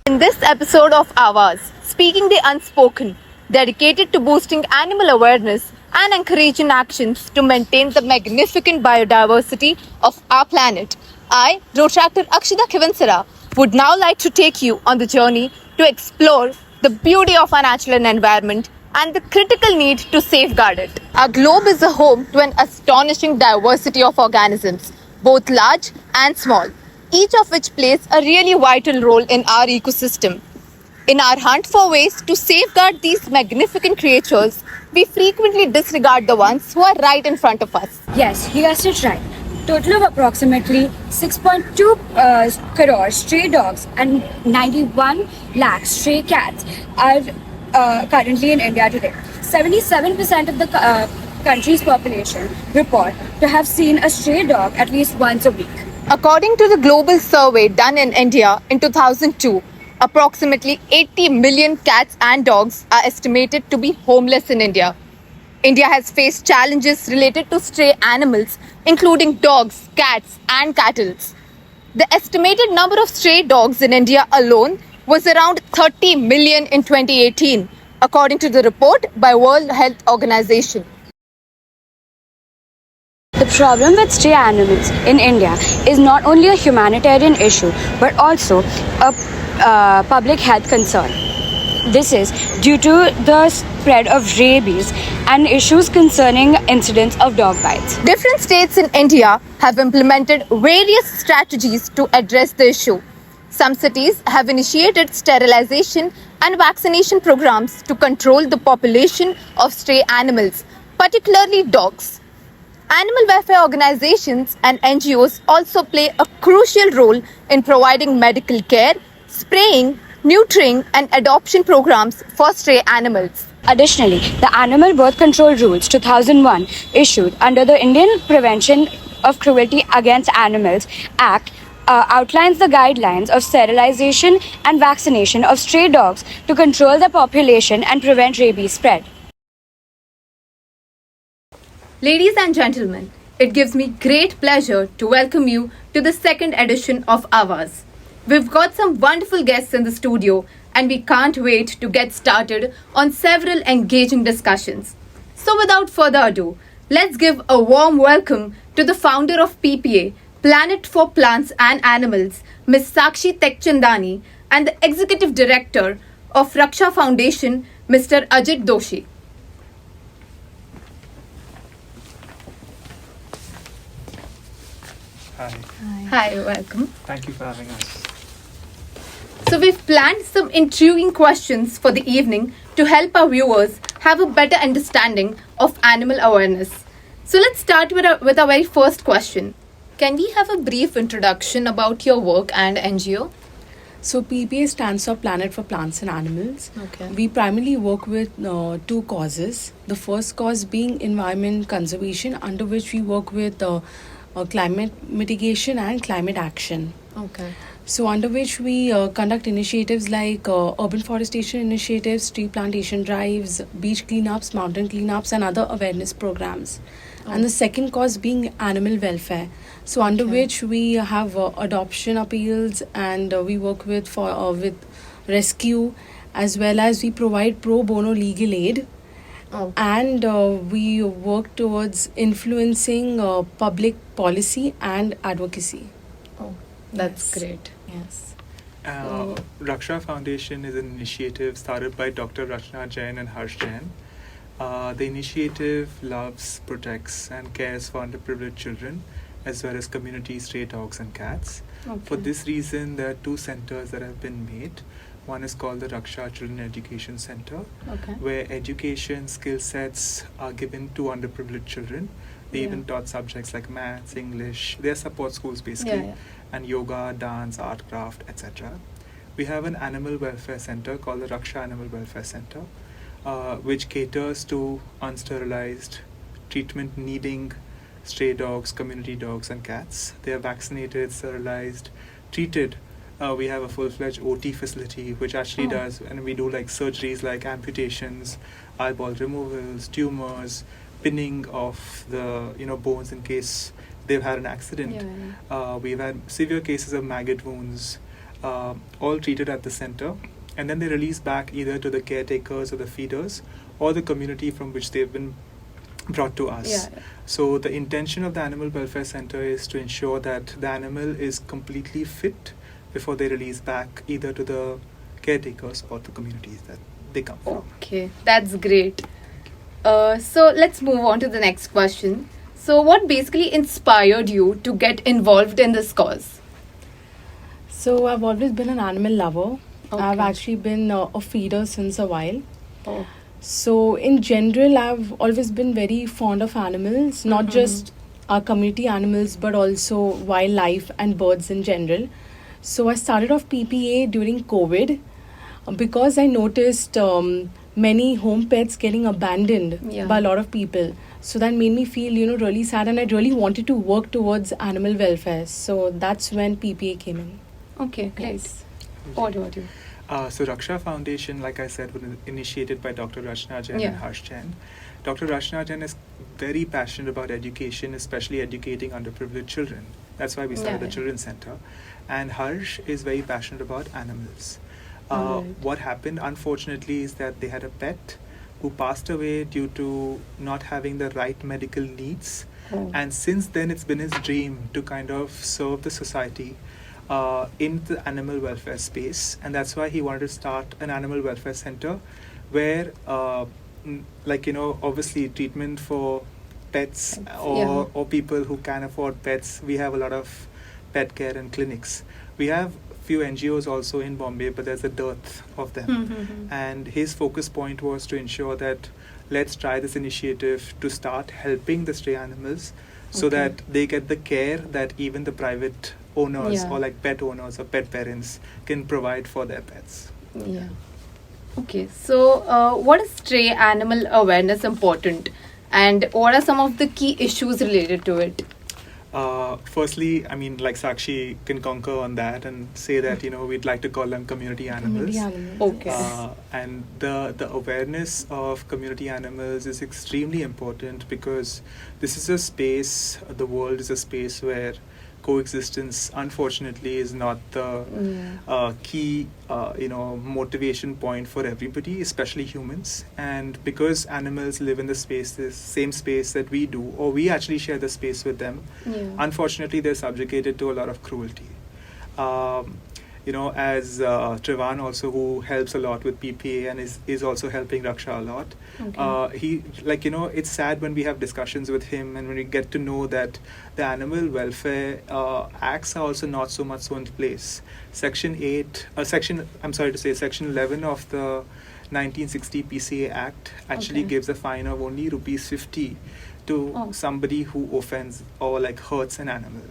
In this episode of Aawaz, speaking the unspoken, dedicated to boosting animal awareness and encouraging actions to maintain the magnificent biodiversity of our planet, I, Road Tractor Akshada Khivansara, would now like to take you on the journey to explore the beauty of our natural environment and the critical need to safeguard it. Our globe is a home to an astonishing diversity of organisms, both large and small, each of which plays a really vital role in our ecosystem. In our hunt for ways to safeguard these magnificent creatures, we frequently disregard the ones who are right in front of us. Yes, you guessed it right. Total of approximately 6.2 crore stray dogs and 91 lakh stray cats are currently in India today. 77% of the country's population report to have seen a stray dog at least once a week. According to the global survey done in India in 2002, approximately 80 million cats and dogs are estimated to be homeless in India. India has faced challenges related to stray animals, including dogs, cats, and cattle. The estimated number of stray dogs in India alone was around 30 million in 2018, according to the report by World Health Organization. The problem with stray animals in India is not only a humanitarian issue but also a public health concern. This is due to the spread of rabies and issues concerning incidents of dog bites. Different states in India have implemented various strategies to address the issue. Some cities have initiated sterilization and vaccination programs to control the population of stray animals, particularly dogs. Animal welfare organizations and NGOs also play a crucial role in providing medical care, spraying, neutering, and adoption programs for stray animals. Additionally, the Animal Birth Control Rules 2001, issued under the Indian Prevention of Cruelty Against Animals Act, outlines the guidelines of sterilization and vaccination of stray dogs to control the population and prevent rabies spread. Ladies and gentlemen, it gives me great pleasure to welcome you to the second edition of Aawaz. We've got some wonderful guests in the studio and we can't wait to get started on several engaging discussions. So without further ado, let's give a warm welcome to the founder of PPA, Planet for Plants and Animals, Ms. Saakshi Teckchandani, and the Executive Director of Raksha Foundation, Mr. Ajit Doshi. Hi, welcome. Thank you for having us. So we've planned some intriguing questions for the evening to help our viewers have a better understanding of animal awareness. So let's start with our very first question. Can we have a brief introduction about your work and NGO? So PPA stands for Planet for Plants and Animals. Okay. We primarily work with two causes. The first cause being environment conservation, under which we work with climate mitigation and climate action. Okay. So under which we conduct initiatives like urban forestation initiatives, tree plantation drives, beach cleanups, mountain cleanups, and other awareness programs. And the second cause being animal welfare. So under which we have adoption appeals, and we work with rescue, as well as we provide pro bono legal aid. And we work towards influencing public policy and advocacy. That's great. Yes. Raksha Foundation is an initiative started by Dr. Rachna Jain and Jain. The initiative loves, protects, and cares for underprivileged children, as well as community stray dogs and cats. Okay. For this reason, there are two centers that have been made. One is called the Raksha Children Education Center, where education skill sets are given to underprivileged children. They even taught subjects like maths, English. They're support schools basically, and yoga, dance, art, craft, etc. We have an animal welfare center called the Raksha Animal Welfare Center, which caters to unsterilized, treatment needing stray dogs, community dogs, and cats. They are vaccinated, sterilized, treated. We have a full-fledged OT facility which actually does, and we do like surgeries like amputations, eyeball removals, tumors, pinning of the bones in case they've had an accident. We've had severe cases of maggot wounds, all treated at the center, and then they release back either to the caretakers or the feeders or the community from which they've been brought to us. Yeah. So the intention of the Animal Welfare Center is to ensure that the animal is completely fit before they release back either to the caretakers or the communities that they come from. Okay, that's great. So let's move on to the next question. So, what basically inspired you to get involved in this cause? So I've always been an animal lover. Okay. I've actually been a feeder since a while. Oh. So in general, I've always been very fond of animals, not just our community animals, but also wildlife and birds in general. So I started off PPA during COVID because I noticed many home pets getting abandoned Yeah. by a lot of people. So that made me feel, really sad, and I really wanted to work towards animal welfare. So that's when PPA came in. Okay, great. Yes. What about you? So Raksha Foundation, like I said, was initiated by Dr. Rachna Jain Yeah. and Harsh Jain. Dr. Rachna Jain is very passionate about education, especially educating underprivileged children. That's why we started the Yeah. Children's Center. And Harsh is very passionate about animals. Alright. What happened, unfortunately, is that they had a pet who passed away due to not having the right medical needs. Oh. And since then, it's been his dream to kind of serve the society in the animal welfare space, and that's why he wanted to start an animal welfare center where obviously treatment for pets or people who can afford pets. We have a lot of pet care and clinics. We have few NGOs also in Bombay, but there's a dearth of them. And his focus point was to ensure that let's try this initiative to start helping the stray animals so Okay. that they get the care that even the private owners Yeah. or like pet owners or pet parents can provide for their pets. Yeah. Okay, so what is stray animal awareness important, and what are some of the key issues related to it? Firstly, I mean, like Saakshi can concur on that and say that, we'd like to call them community animals. Community animals. Okay. And the awareness of community animals is extremely important because this is a space, the world is a space where coexistence, unfortunately, is not the key, motivation point for everybody, especially humans. And because animals live in the same space that we do, or we actually share the space with them, unfortunately, they're subjugated to a lot of cruelty. As Trevan also, who helps a lot with PPA and is also helping Raksha a lot. He, it's sad when we have discussions with him and when we get to know that the animal welfare acts are also not so much so in place. Section 11 of the 1960 PCA Act actually gives a fine of only rupees 50 to somebody who offends or hurts an animal.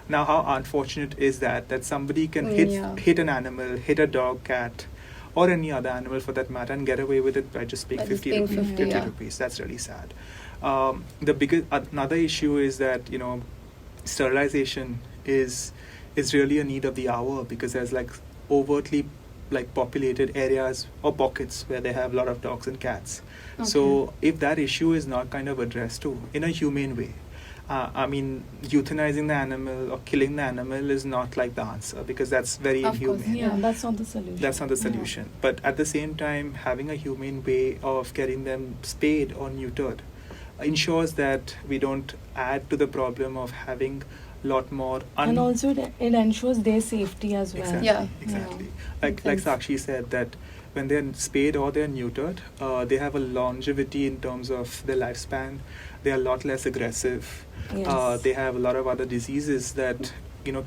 Now, how unfortunate is that somebody can hit an animal, hit a dog, cat, or any other animal for that matter, and get away with it by just paying 50 rupees. That's really sad. Another issue is that sterilization is really a need of the hour because there's overtly populated areas or pockets where they have a lot of dogs and cats. So if that issue is not kind of addressed to in a humane way, euthanizing the animal or killing the animal is not the answer because that's very inhumane. Yeah, that's not the solution. That's not the solution. But at the same time, having a humane way of getting them spayed or neutered ensures that we don't add to the problem of having a lot more... and also it ensures their safety as well. Exactly. Exactly. Like Saakshi said, that when they're spayed or they're neutered, they have a longevity in terms of their lifespan. They are a lot less aggressive. Yes. They have a lot of other diseases that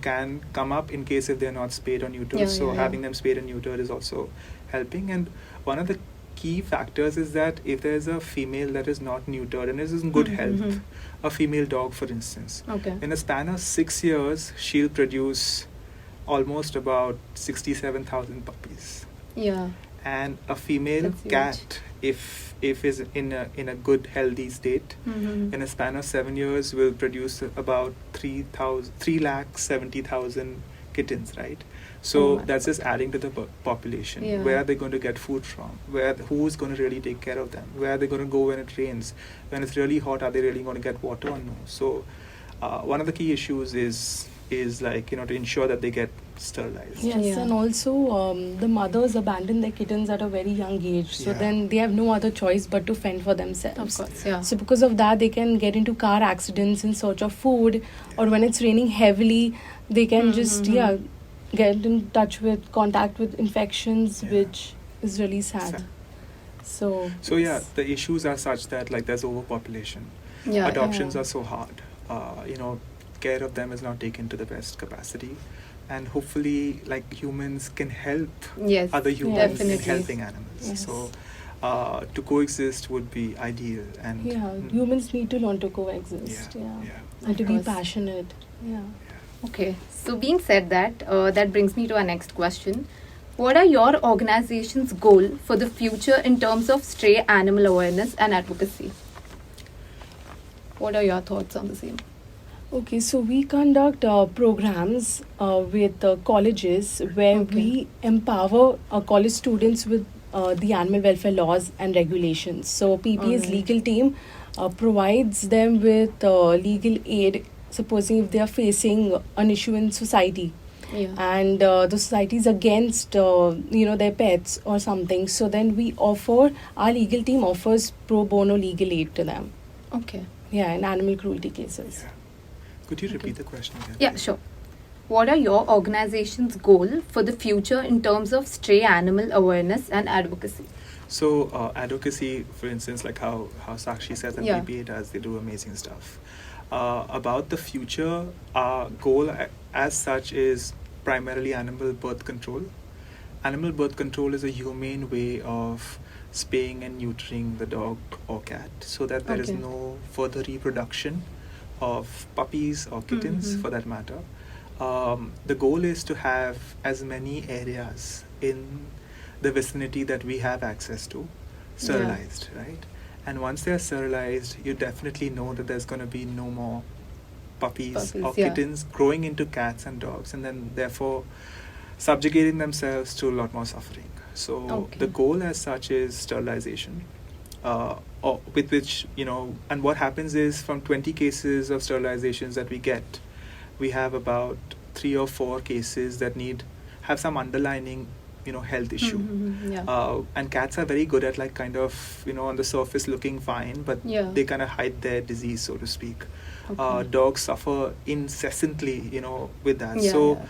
can come up in case if they're not spayed or neutered. Having them spayed and neutered is also helping. And one of the key factors is that if there's a female that is not neutered and is in good health, a female dog for instance, in a span of 6 years she'll produce almost about 67,000 puppies. Yeah. And a female cat, if is in a good healthy state, in a span of 7 years will produce about 3,70,000 kittens, right? So that's just adding to the population. Yeah. Where are they going to get food from? Who's going to really take care of them? Where are they going to go when it rains? When it's really hot, are they really going to get water or no? So one of the key issues is to ensure that they get sterilized. Yes, Yeah. and also the mothers abandon their kittens at a very young age. So Yeah. then they have no other choice but to fend for themselves. Of course, yeah. So because of that, they can get into car accidents in search of food, or when it's raining heavily, they can just get in touch with contact with infections, Yeah. which is really sad. Sad. So So yeah, the issues are such that like there's overpopulation. Yeah. Adoptions Yeah. are so hard. Care of them is not taken to the best capacity, and hopefully, like humans can help Yes. other humans in Definitely. helping animals. Yes. So to coexist would be ideal. And yeah, humans need to learn to coexist. Yeah, Yeah, yeah. and to Of be course. passionate. Yeah. Okay, so being said that, that brings me to our next question. What are your organization's goal for the future in terms of stray animal awareness and advocacy? What are your thoughts on the same? Okay, so we conduct programs with colleges where Okay. we empower college students with the animal welfare laws and regulations. So PPA's Alright. legal team provides them with legal aid, supposing if they are facing an issue in society Yeah. and the society is against their pets or something. So then our legal team offers pro bono legal aid to them. Okay. Yeah, in animal cruelty cases. Yeah. Could you repeat the question again? Yeah, sure. What are your organization's goal for the future in terms of stray animal awareness and advocacy? So advocacy, for instance, like how Saakshi says and Yeah. PPA does, they do amazing stuff. About the future, our goal as such is primarily animal birth control. Animal birth control is a humane way of spaying and neutering the dog or cat so that there is Okay. no further reproduction of puppies or kittens Mhm. for that matter. The goal is to have as many areas in the vicinity that we have access to sterilized, right? And once they're sterilized, you definitely know that there's going to be no more puppies or yeah. kittens growing into cats and dogs, and then therefore subjugating themselves to a lot more suffering. So Okay. the goal as such is sterilization, or with which, and what happens is from 20 cases of sterilizations that we get, we have about 3 or 4 cases that have some underlying health issue. Yeah. And cats are very good at like kind of on the surface looking fine, but Yeah. they kind of hide their disease, so to speak. Okay. Dogs suffer incessantly with that. Yeah, so yeah.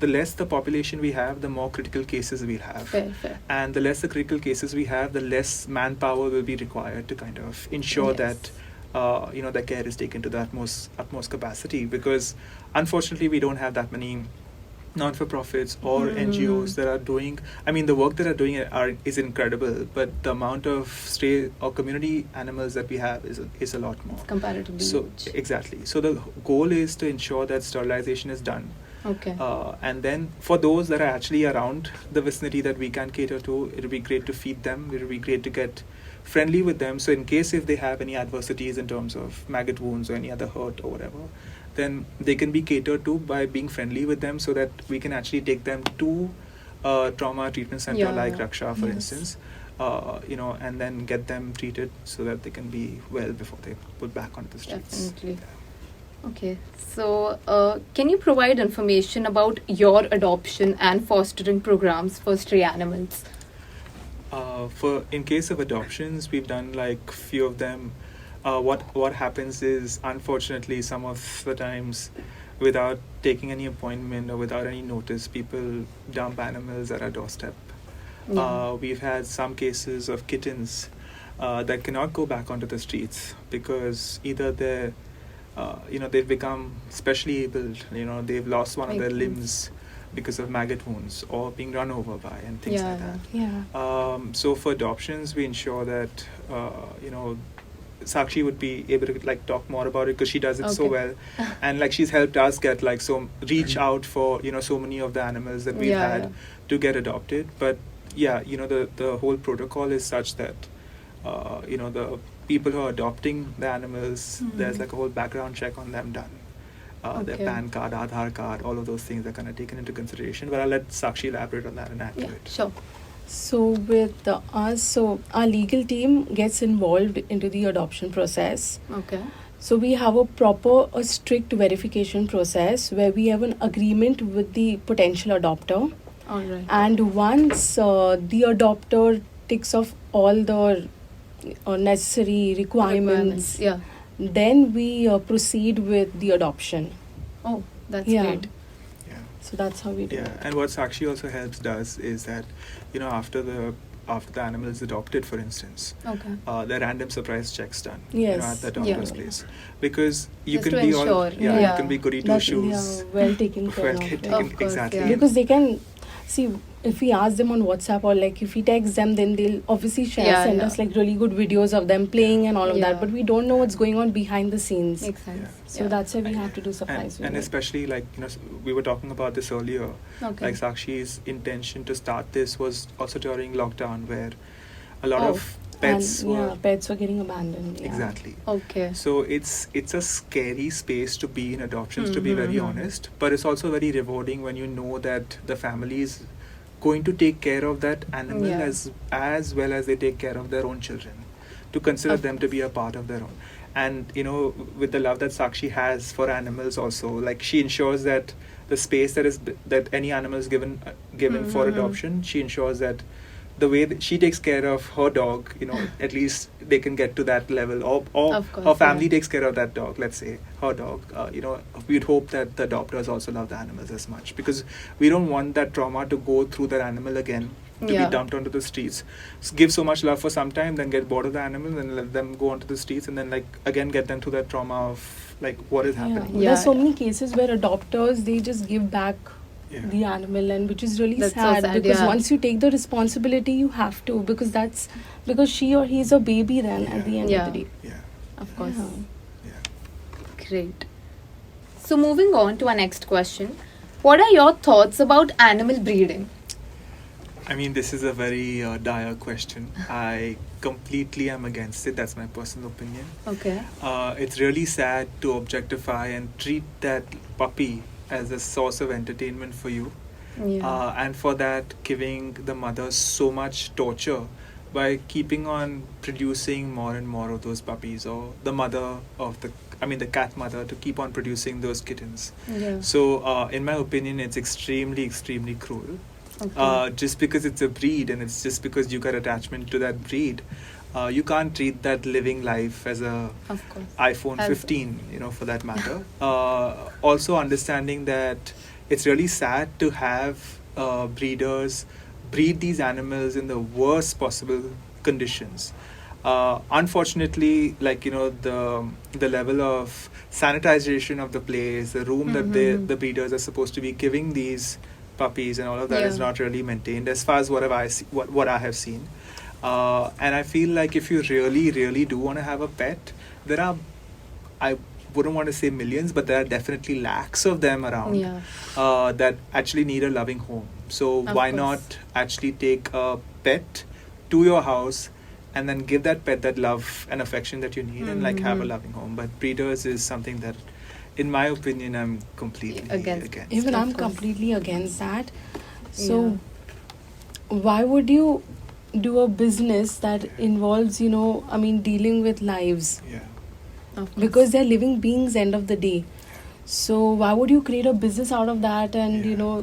the less the population we have, the more critical cases we'll have. Fair. And the less the critical cases we have, the less manpower will be required to kind of ensure Yes. that the care is taken to the utmost capacity, because unfortunately we don't have that many non-for-profits or NGOs that are doing, the work that are doing is incredible, but the amount of stray or community animals that we have is a lot more. It's comparatively So huge. exactly. So the goal is to ensure that sterilization is done. Okay. And then for those that are actually around the vicinity that we can cater to, it'll be great to feed them. It'll be great to get friendly with them. So in case if they have any adversities in terms of maggot wounds or any other hurt or whatever, then they can be catered to by being friendly with them, so that we can actually take them to a trauma treatment center Yeah, like yeah. Raksha, for Yes. instance, and then get them treated so that they can be well before they put back onto the streets. Definitely. Okay, so can you provide information about your adoption and fostering programs for stray animals? For in case of adoptions, we've done like few of them. What happens is, unfortunately, some of the times, without taking any appointment or without any notice, people dump animals at our doorstep. Yeah. We've had some cases of kittens that cannot go back onto the streets because either they've become specially abled, they've lost one of their Makes sense. limbs because of maggot wounds or being run over by and things Yeah, like that. Yeah. So for adoptions, we ensure that Saakshi would be able to like talk more about it because she does it so Okay. well, and like she's helped us get like reach out for so many of the animals that we've Yeah, had yeah. to get adopted. But yeah, the whole protocol is such that the people who are adopting the animals, there's like a whole background check on them done. Their Okay. PAN card, Aadhaar card, all of those things are kind of taken into consideration. But I'll let Saakshi elaborate on that and add to Yeah, it. sure. So with us, our legal team gets involved into the adoption process. Okay. So we have a strict verification process where we have an agreement with the potential adopter. All right. And once the adopter ticks off all the necessary requirements, Yeah. then we proceed with the adoption. Oh, that's Yeah. great. Yeah. So that's how we do Yeah, it. and what Saakshi also helps does is that, after the animal is adopted, for instance, Okay. the random surprise checks done, Yes. at the doctor's Yeah. place, because you Just can to be all, ensure, you yeah. can be goody two That- shoes, yeah, well taken care well of. taken, Yeah. Of course, exactly. yeah. Because they can see, if we ask them on WhatsApp or like if we text them, then they'll obviously send Yeah. us like really good videos of them playing and all of Yeah. that, but we don't know what's going on behind the scenes. Makes sense. Yeah. So Yeah. that's why we have to do surprise. And with it. especially we were talking about this earlier, Okay. like Sakshi's intention to start this was also during lockdown, where a lot Oh. of pets and, were yeah, pets were getting abandoned. Yeah. exactly. Okay. So it's a scary space to be in adoptions, to be very Mhm. honest. But it's also very rewarding when you know that the family is going to take care of that animal Yeah. as well as they take care of their own children, to consider Of them to be a part of their own. And with the love that Sakshi has for animals, also like she ensures that the space that any animal is given for Mhm. adoption, she ensures that the way that she takes care of her dog, at least they can get to that level, or Of course, her family yeah. takes care of that dog, let's say her dog. We'd hope that the adopters also love the animals as much, because we don't want that trauma to go through that animal again, to Yeah. be dumped onto the streets. Give so much love for some time, then get bored of the animal, and let them go onto the streets, and then again get them through that trauma of what is happening. Yeah. There's so many cases where adopters, they just give back Yeah. the animal, and which is really That's so sad, sad, because yeah. once you take the responsibility, you have to, because she or he is a baby then at the end Yeah. of the day. Yeah, Of course. Yeah. yeah. Great. So moving on to our next question. What are your thoughts about animal breeding? I mean, this is a very dire question. I completely am against it. That's my personal opinion. Okay. It's really sad to objectify and treat that puppy as a source of entertainment for you, Yeah. and for that giving the mother so much torture by keeping on producing more and more of those puppies, or the mother of the cat mother, to keep on producing those kittens. Yeah. So in my opinion, it's extremely, extremely cruel. Okay. Just because it's a breed, and it's just because you got attachment to that breed, you can't treat that living life as a Of course. iPhone As- 15, for that matter. Also understanding that it's really sad to have breeders breed these animals in the worst possible conditions. Unfortunately, the level of sanitization of the place, the room that Mhm. the breeders are supposed to be giving these puppies and all of that is Yeah. not really maintained, as far as what I have seen. And I feel like if you really, really do want to have a pet, there are, I wouldn't want to say millions, but there are definitely lakhs of them around, Yeah. that actually need a loving home. So Of why course. not actually take a pet to your house and then give that pet that love and affection that you need, and have a Mhm. loving home. But breeders is something that, in my opinion, I'm completely Against. against. Even Of I'm course. completely against that. So why would you do a business that involves, dealing with lives? Yeah. Of course. Because they're living beings end of the day. So why would you create a business out of that, and Yeah.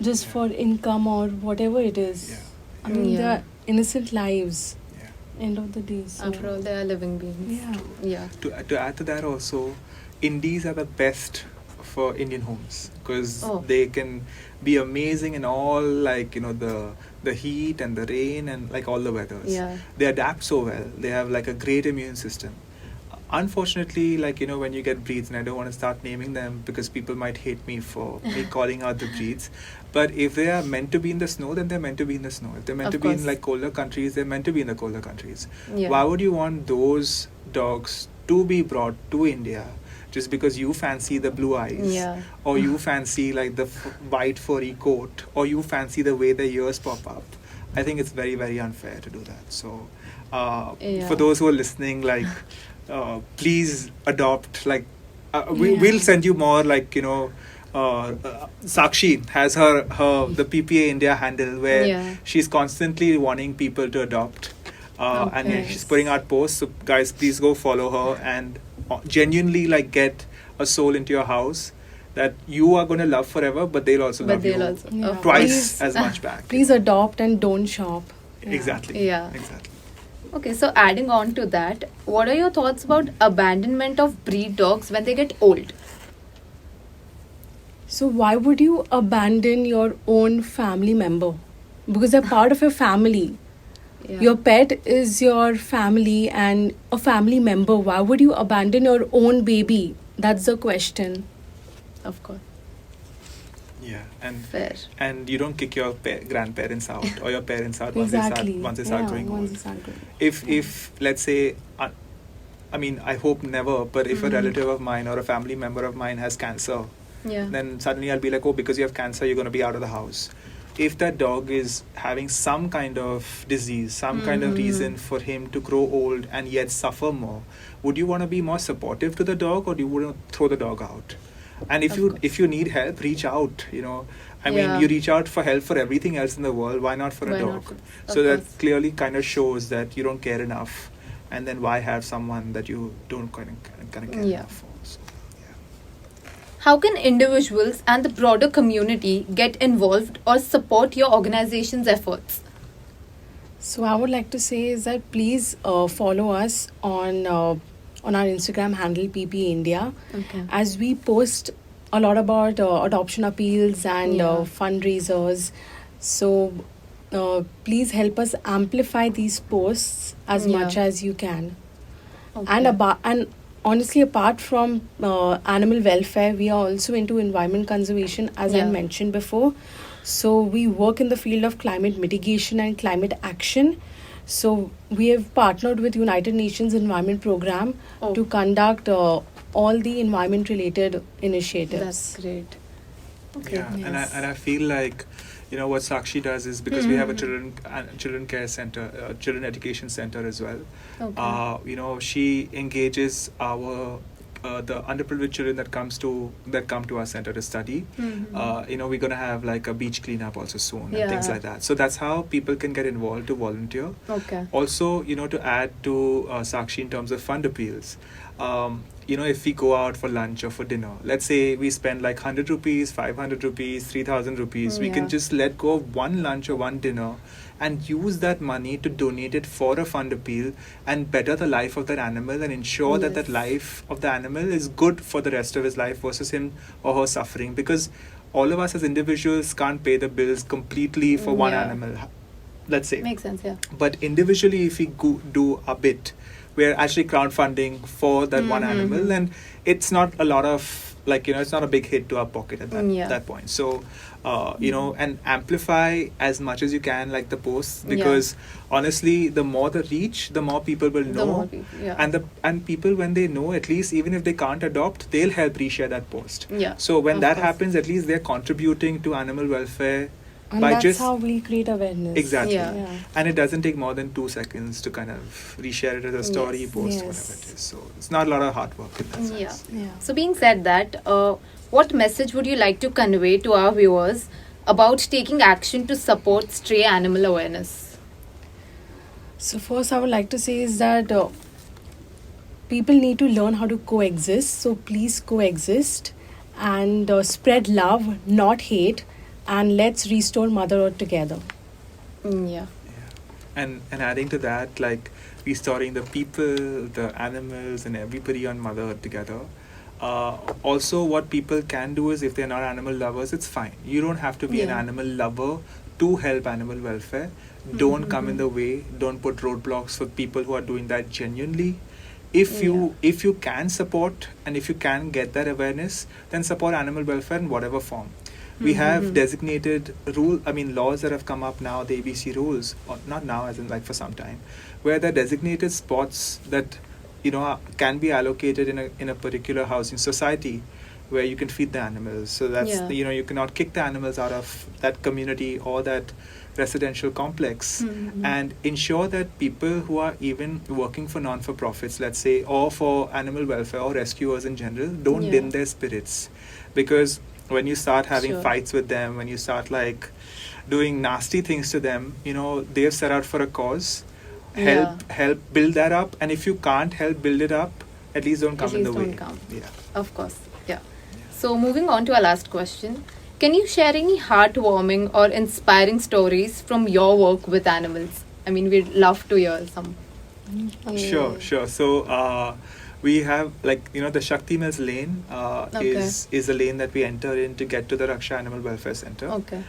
just Yeah. for income or whatever it is? Yeah. I mean, Yeah. they're innocent lives Yeah. end of the day. So After all, they are living beings. yeah. Yeah. To add to that also, indies are the best for Indian homes, because Oh. they can be amazing in all, the heat and the rain and all the weathers. Yeah. They adapt so well. They have a great immune system. Unfortunately, when you get breeds, and I don't want to start naming them because people might hate me for me calling out the breeds, but if they are meant to be in the snow, then they're meant to be in the snow. If they're meant Of to be course. in colder countries, they're meant to be in the colder countries. Yeah. Why would you want those dogs to be brought to India just because you fancy the blue eyes, Yeah. or you fancy the white furry coat, or you fancy the way the ears pop up? I think it's very, very unfair to do that. So Yeah. for those who are listening, please adopt. Yeah. We'll send you more. Saakshi has her the PPA India handle, where Yeah. she's constantly wanting people to adopt, and Okay. she's putting out posts. So guys, please go follow her and genuinely like get a soul into your house that you are going to love forever, but they'll also But love they'll you also- Yeah. twice Please- as much back. Please adopt and don't shop. Yeah. Exactly. Yeah. Exactly. Okay, so adding on to that, what are your thoughts about abandonment of breed dogs when they get old? So why would you abandon your own family member? Because they're part of your family. Yeah. Your pet is your family and a family member. Why would you abandon your own baby? That's the question. Of course. Yeah. Fair. And you don't kick your grandparents out or your parents out Exactly. once they start Yeah, growing once old. they start growing. If let's say, I mean, I hope never, but if a Mhm. relative of mine or a family member of mine has cancer, Yeah. then suddenly I'll be like, oh, because you have cancer, you're going to be out of the house. If that dog is having some kind of disease, some kind of Mhm. reason for him to grow old and yet suffer more, would you want to be more supportive to the dog, or do you want to throw the dog out? And Of course. if you need help, reach out. I Yeah. mean, you reach out for help for everything else in the world. Why not for Why a not dog? for- So of that course. clearly kind of shows that you don't care enough. And then why have someone that you don't kind of care Yeah. enough for? So, yeah. How can individuals and the broader community get involved or support your organization's efforts? So I would like to say is that please follow us on our Instagram handle PPA India, Okay. as we post a lot about adoption appeals and Yeah. fundraisers. So please help us amplify these posts as Yeah. much as you can. Okay. And honestly, apart from animal welfare, we are also into environment conservation, as I Yeah. mentioned before. So we work in the field of climate mitigation and climate action. So we have partnered with United Nations Environment Program Oh. to conduct all the environment related initiatives. That's great. Okay. Yeah, Yes. and I feel like, what Saakshi does is, because we have a children care center, children education center as well. Okay. She engages the underprivileged children that come to our center to study. Mhm. We're gonna have like a beach cleanup also soon and things Yeah. like that. So that's how people can get involved to volunteer. Okay. Also, to add to Saakshi in terms of fund appeals, if we go out for lunch or for dinner, let's say we spend like 100 rupees, 500 rupees, 3,000 rupees, we can Yeah. just let go of one lunch or one dinner and use that money to donate it for a fund appeal and better the life of that animal and ensure that Yes. that life of the animal is good for the rest of his life versus him or her suffering. Because all of us as individuals can't pay the bills completely for one Yeah. animal, let's say. Makes sense, yeah. But individually, if we do a bit, we're actually crowdfunding for that one animal, and it's not a lot of it's not a big hit to our pocket at that point. So, and amplify as much as you can, like the posts, because honestly, the more the reach, the more people will know, The more people, yeah. and people, when they know, at least even if they can't adopt, they'll help reshare that post. Yeah, So when of that course. happens, at least they're contributing to animal welfare. And by that's just how we create awareness. Exactly. Yeah. And it doesn't take more than 2 seconds to kind of reshare it as a story, Yes. post, Yes. whatever it is. So it's not a lot of hard work in that sense. Yeah. Yeah. So, being said that, what message would you like to convey to our viewers about taking action to support stray animal awareness? So first, I would like to say is that people need to learn how to coexist. So please coexist and spread love, not hate, and let's restore Mother Earth together. Yeah. And adding to that, like restoring the people, the animals, and everybody on Mother Earth together. Also, what people can do is, if they're not animal lovers, it's fine. You don't have to be an Yeah. animal lover to help animal welfare. Don't come in the way. Don't put roadblocks for people who are doing that genuinely. If you can support and if you can get that awareness, then support animal welfare in whatever form. We have designated laws that have come up now, the ABC rules, or not now, as in like for some time, where the designated spots that can be allocated in a particular housing society where you can feed the animals. So that's you cannot kick the animals out of that community or that residential complex, and ensure that people who are even working for non-for-profits, let's say, or for animal welfare or rescuers in general, don't dim their spirits. Because when you start having fights with them, when you start like doing nasty things to them, they've set out for a cause. Help build that up, and if you can't help build it up, at least don't come At in the least way. don't come. Yeah. Of course, yeah. So moving on to our last question. Can you share any heartwarming or inspiring stories from your work with animals? I mean, we'd love to hear some. Sure. So we have, like, the Shakti Mills lane Okay. is a lane that we enter in to get to the Raksha Animal Welfare Center. Okay.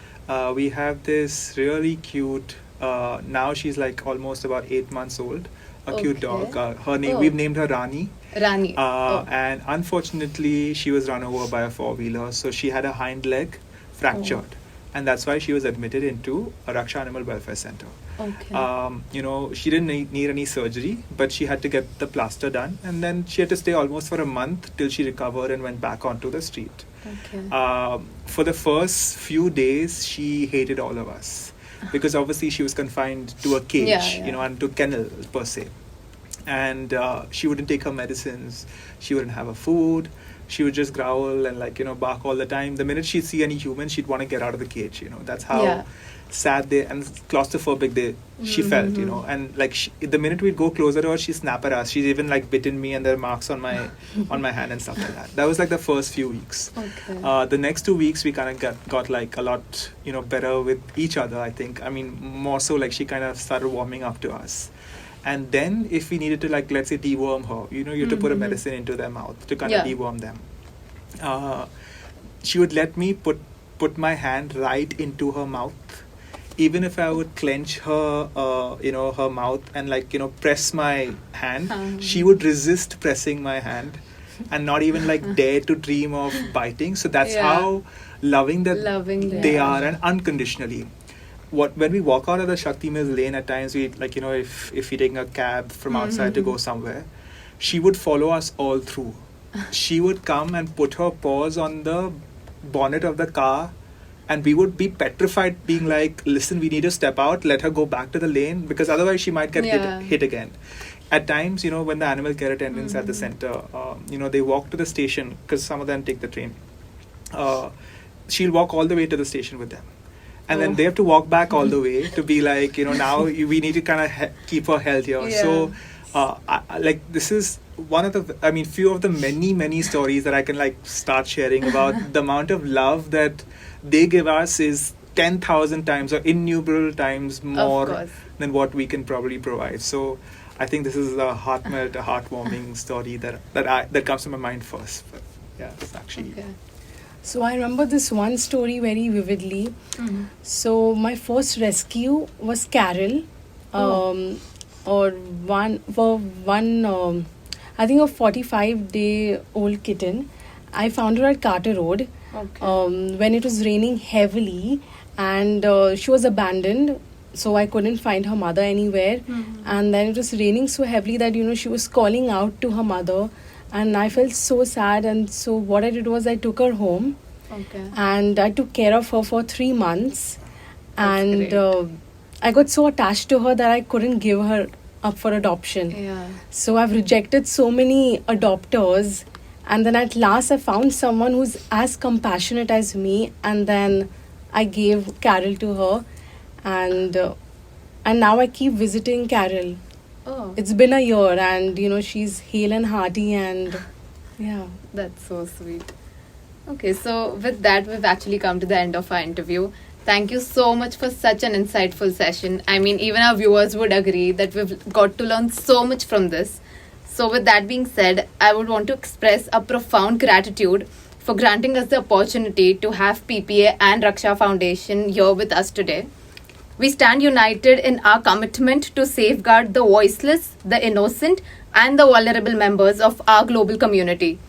We have this really cute. Now she's like almost about 8 months old. A cute Okay. dog. Her name, Oh. we've named her Rani. Rani. And unfortunately, she was run over by a four-wheeler, so she had a hind leg fractured, and that's why she was admitted into a Raksha Animal Welfare Center. Okay. She didn't need any surgery, but she had to get the plaster done, and then she had to stay almost for a month till she recovered and went back onto the street. Okay. For the first few days, she hated all of us because obviously she was confined to a cage, Yeah. and to kennel per se. And she wouldn't take her medicines. She wouldn't have her food. She would just growl and bark all the time. The minute she'd see any human, she'd want to get out of the cage. That's how Yeah. sad and claustrophobic she felt. And the minute we'd go closer to her, she'd snap at us. She's even bitten me, and there are marks on my on my hand and stuff like that. That was the first few weeks. Okay. The next 2 weeks we kind of got a lot better with each other. I think. I mean, more so she kind of started warming up to us. And then if we needed to let's say deworm her, you have to put a medicine into their mouth to kind of deworm them. She would let me put my hand right into her mouth. Even if I would clench her, her mouth and press my hand, she would resist pressing my hand and not even dare to dream of biting. So that's how loving they are, and unconditionally. When we walk out of the Shakti Mills lane, at times we if we're taking a cab from outside to go somewhere, she would follow us all through. She would come and put her paws on the bonnet of the car, and we would be petrified, being listen, we need to step out, let her go back to the lane, because otherwise she might get hit again. At times, when the animal care attendants at the center, they walk to the station, because some of them take the train. She'll walk all the way to the station with them. And then they have to walk back all the way to be now we need to kind of keep her health here. Yeah. So, this is one of the, few of the many stories that I can start sharing about the amount of love that they give us is 10,000 times or innumerable times more than what we can probably provide. So, I think this is a heartwarming story that comes to my mind first. But yeah, it's actually. Okay. So I remember this one story very vividly. So my first rescue was Carol, or one I think a 45-day-old kitten. I found her at Carter Road when it was raining heavily, and she was abandoned. So I couldn't find her mother anywhere, and then it was raining so heavily that she was calling out to her mother. And I felt so sad, and so what I did was I took her home, and I took care of her for 3 months. That's And I got so attached to her that I couldn't give her up for adoption. Yeah. So I've rejected so many adopters, and then at last I found someone who's as compassionate as me, and then I gave Carol to her, and now I keep visiting Carol. Oh, It's been a year, and she's hale and hearty, and yeah. that's so sweet. Okay, so with that, we've actually come to the end of our interview. Thank you so much for such an insightful session. I mean, even our viewers would agree that we've got to learn so much from this. So with that being said, I would want to express a profound gratitude for granting us the opportunity to have PPA and Raksha Foundation here with us today. We stand united in our commitment to safeguard the voiceless, the innocent, and the vulnerable members of our global community.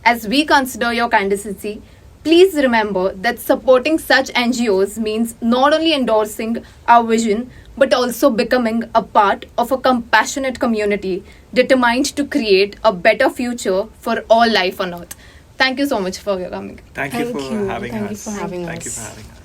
As we consider your candidacy, please remember that supporting such NGOs means not only endorsing our vision, but also becoming a part of a compassionate community determined to create a better future for all life on earth. Thank you so much for your coming. Thank you for having Thank you us. for having Thank us. you for having us.